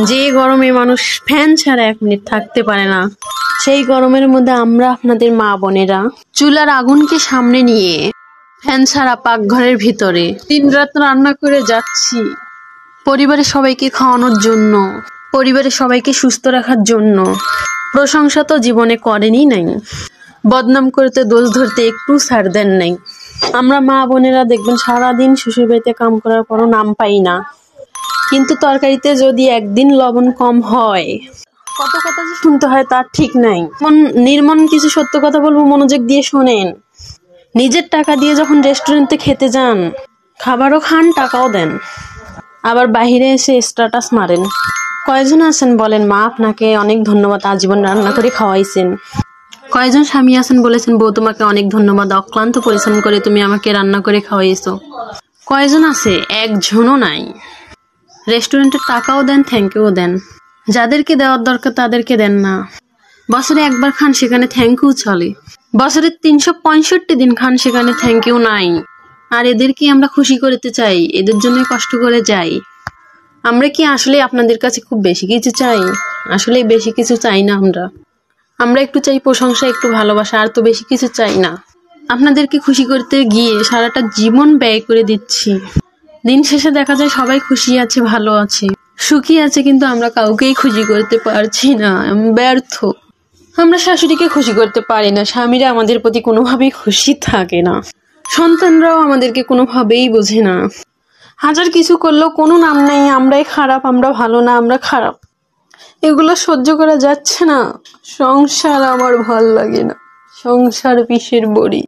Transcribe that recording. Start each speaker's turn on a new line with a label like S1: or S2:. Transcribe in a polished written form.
S1: যে গরমে মানুষ ফ্যান ছাড়া 1 মিনিট থাকতে পারে না, সেই গরমের মধ্যে আমরা আপনাদের মা বোনেরা চুলার আগুনকে সামনে নিয়ে ফ্যান ছাড়া পাকঘরের ভিতরে দিনরাত রান্না করে যাচ্ছি পরিবারের সবাইকে খাওয়ানোর জন্য, পরিবারের সবাইকে সুস্থ রাখার জন্য। প্রশংসা তো জীবনে করেনি নাই, বদনাম করতে দোষ ধরতে একটু ছাড় দেন নাই। আমরা মা বোনেরা দেখবেন সারাদিন শ্বশুর বাড়িতে কাম করার পরও নাম পাই না, কিন্তু তরকারিতে যদি একদিন লবণ কম হয় কত কথা যে শুনতে হয় তার ঠিক নাই। নির্মম কিছু সত্য কথা বলবো, মনোযোগ দিয়ে শোনেন। নিজের টাকা দিয়ে যখন রেস্টুরেন্টে খেতে যান, খাবারও খান, টাকাও দেন, আবার বাহিরে এসে স্ট্যাটাস মারেন। কয়জন আছেন বলেন মা আপনাকে অনেক ধন্যবাদ, আজীবন রান্না করে খাওয়াইছেন? কয়জন স্বামী আছেন বলেছেন বউ তোমাকে অনেক ধন্যবাদ, অক্লান্ত পরিশ্রম করে তুমি আমাকে রান্না করে খাওয়াইছো? কয়জন আছে? একজনও নাই। রেস্টুরেন্টের টাকাও দেন, থ্যাংক ইউ দেন, যাদেরকে দেওয়ার দরকার তাদেরকে দেন না। বছরে একবার খান, সেখানে থ্যাংক ইউ চলে। বছরে 365 দিন খান, সেখানে থ্যাংক ইউ নাই। আর এদেরকে আমরা খুশি করতে চাই, এদের জন্য কষ্ট করে যাই। আমরা কি আসলে আপনাদের কাছে খুব বেশি কিছু চাই? আসলে বেশি কিছু চাই না। আমরা একটু চাই প্রশংসা, একটু ভালোবাসা, আর তো বেশি কিছু চাই না। আপনাদেরকে খুশি করতে গিয়ে সারাটা জীবন ব্যয় করে দিচ্ছি। দিন শেষে দেখা যায় সবাই খুশি আছে, ভালো আছে, সুখী আছে, কিন্তু আমরা কাউকেই খুশি করতে পারছি না। ব্যর্থ। আমরা শাশুড়িকে খুশি করতে পারি না, স্বামীরা আমাদের প্রতি কোনোভাবেই খুশি থাকে না, সন্তানরাও আমাদেরকে কোনোভাবেই বোঝে না। হাজার কিছু করলেও কোনো নাম নেই, আমরাই খারাপ, আমরা ভালো না, আমরা খারাপ। এগুলো সহ্য করা যাচ্ছে না। সংসার আমার ভাল লাগে না, সংসার বিষের বড়ি।